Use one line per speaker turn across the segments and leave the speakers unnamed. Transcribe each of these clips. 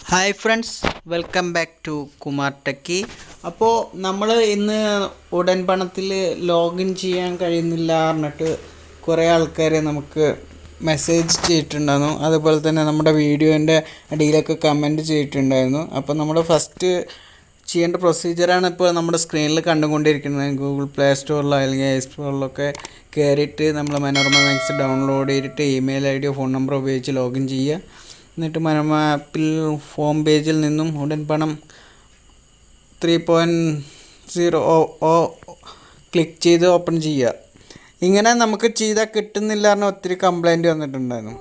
Hi friends, welcome back to Kumar Techie. അപ്പോൾ നമ്മൾ ഇന്ന് ഉടൻ പണത്തിൽ ലോഗിൻ ചെയ്യാൻ കഴിയുന്നില്ല പറഞ്ഞിട്ട് കുറേ ആൾക്കാർ നമുക്ക് മെസ്സേജ് ചെയ്തിട്ടുണ്ടായിരുന്നു. അതുപോലെ തന്നെ നമ്മുടെ വീഡിയോൻ്റെ അടിയിലൊക്കെ കമൻറ്റ് ചെയ്തിട്ടുണ്ടായിരുന്നു. അപ്പോൾ നമ്മൾ ഫസ്റ്റ് ചെയ്യേണ്ട പ്രൊസീജിയറാണ് ഇപ്പോൾ നമ്മുടെ സ്ക്രീനിൽ കണ്ടുകൊണ്ടിരിക്കുന്നത്. ഗൂഗിൾ പ്ലേ സ്റ്റോറിലോ അല്ലെങ്കിൽ ഐ സ്റ്റോറിലൊക്കെ കയറിയിട്ട് നമ്മൾ മനോരമ മാക്സ് ഡൗൺലോഡ് ചെയ്തിട്ട് ഇമെയിൽ ഐ ഡിയോ ഫോൺ നമ്പറോ ഉപയോഗിച്ച് ലോഗിൻ ചെയ്യുക. എന്നിട്ട് മനോരമ ആപ്പിൽ ഹോം പേജിൽ നിന്നും ഉടൻ പണം 3.0 ക്ലിക്ക് ചെയ്ത് ഓപ്പൺ ചെയ്യുക. ഇങ്ങനെ നമുക്ക് ചെയ്താൽ കിട്ടുന്നില്ല എന്ന് ഒത്തിരി കംപ്ലൈൻറ്റ് വന്നിട്ടുണ്ടായിരുന്നു.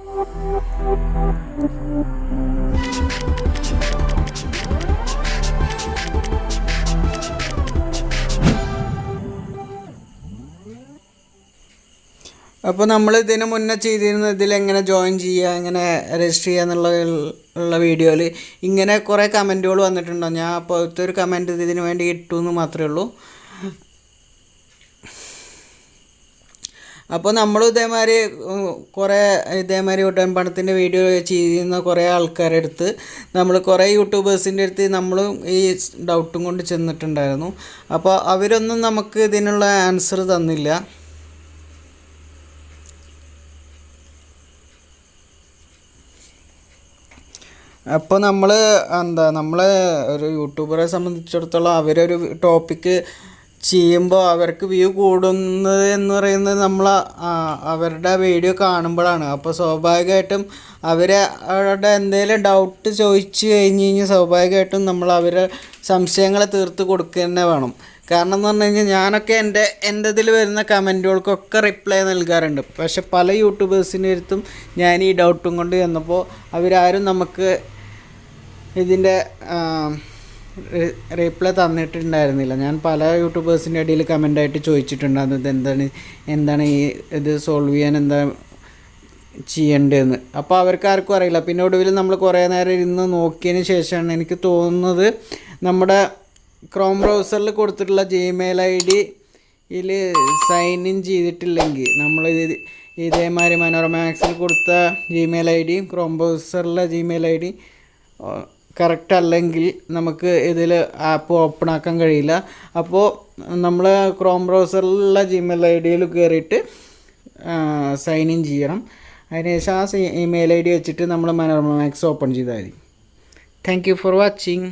അപ്പോൾ നമ്മൾ ഇതിന് മുന്നേ ചെയ്തിരുന്ന ഇതിലെങ്ങനെ ജോയിൻ ചെയ്യുക, എങ്ങനെ രജിസ്റ്റർ ചെയ്യുക എന്നുള്ള വീഡിയോയിൽ ഇങ്ങനെ കുറേ കമൻറ്റുകൾ വന്നിട്ടുണ്ടോ. ഞാൻ അപ്പോൾ ഒരു കമൻറ്റ് ഇതിന് വേണ്ടി ഇട്ടു എന്ന് മാത്രമേ ഉള്ളൂ. അപ്പോൾ നമ്മൾ ഇതേമാതിരി ഉടൻ പണത്തിൻ്റെ വീഡിയോ ചെയ്യുന്ന കുറേ ആൾക്കാരുടെ അടുത്ത് നമ്മൾ കുറേ യൂട്യൂബേഴ്സിൻ്റെ അടുത്ത് നമ്മളും ഈ ഡൗട്ടും കൊണ്ട് ചെന്നിട്ടുണ്ടായിരുന്നു. അപ്പോൾ അവരൊന്നും നമുക്ക് ഇതിനുള്ള ആൻസർ തന്നില്ല. അപ്പോൾ നമ്മളെ ഒരു യൂട്യൂബറെ സംബന്ധിച്ചിടത്തോളം അവരൊരു ടോപ്പിക്ക് ചെയ്യുമ്പോൾ അവർക്ക് വ്യൂ കൂടുന്നത് എന്ന് പറയുന്നത് അവരുടെ വീഡിയോ കാണുമ്പോഴാണ്. അപ്പോൾ സ്വാഭാവികമായിട്ടും അവരുടെ എന്തെങ്കിലും ഡൗട്ട് ചോദിച്ചു കഴിഞ്ഞാൽ സ്വാഭാവികമായിട്ടും നമ്മൾ അവരെ സംശയങ്ങളെ തീർത്ത് കൊടുക്കുക തന്നെ വേണം. കാരണം എന്ന് പറഞ്ഞു കഴിഞ്ഞാൽ ഞാനൊക്കെ എൻ്റെ ഇതിൽ വരുന്ന കമൻറ്റുകൾക്കൊക്കെ റിപ്ലൈ നൽകാറുണ്ട്. പക്ഷെ പല യൂട്യൂബേഴ്സിൻ്റെ അടുത്തും ഞാൻ ഈ ഡൗട്ടും കൊണ്ട് ചെന്നപ്പോൾ അവരാരും നമുക്ക് ഇതിൻ്റെ റിപ്ലൈ തന്നിട്ടുണ്ടായിരുന്നില്ല. ഞാൻ പല യൂട്യൂബേഴ്സിൻ്റെ ഇടയിൽ കമൻ്റായിട്ട് ചോദിച്ചിട്ടുണ്ടായിരുന്നു എന്താണ് ഇത് സോൾവ് ചെയ്യാൻ എന്താ ചെയ്യേണ്ടതെന്ന്. അപ്പോൾ അവർക്ക് ആർക്കും അറിയില്ല. പിന്നെ ഒടുവിൽ നമ്മൾ കുറേ നേരം ഇരുന്ന് നോക്കിയതിന് ശേഷമാണ് എനിക്ക് തോന്നുന്നത് നമ്മുടെ ക്രോം ബ്രൗസറിൽ കൊടുത്തിട്ടുള്ള ജിമെയിൽ ഐഡിയിൽ സൈൻ ഇൻ ചെയ്തിട്ടില്ലെങ്കിൽ നമ്മൾ ഇതേമാതിരി മനോരമ മാക്സിൽ കൊടുത്ത ജിമെയിൽ ഐ ഡിയും ക്രോം ബ്രൗസറിലെ ജിമെയിൽ ഐ ഡി കറക്റ്റ് അല്ലെങ്കിൽ നമുക്ക് ഇതിൽ ആപ്പ് ഓപ്പൺ ആക്കാൻ കഴിയില്ല. അപ്പോൾ നമ്മൾ ക്രോം ബ്രൗസറിലുള്ള ജിമെയിൽ ഐ ഡിയിൽ കയറിയിട്ട് സൈൻ ഇൻ ചെയ്യണം. അതിനുശേഷം ആ ഇമെയിൽ ഐ ഡി വെച്ചിട്ട് നമ്മൾ മനോരമ മാക്സ് ഓപ്പൺ ചെയ്താൽ മതി. Thank you for watching.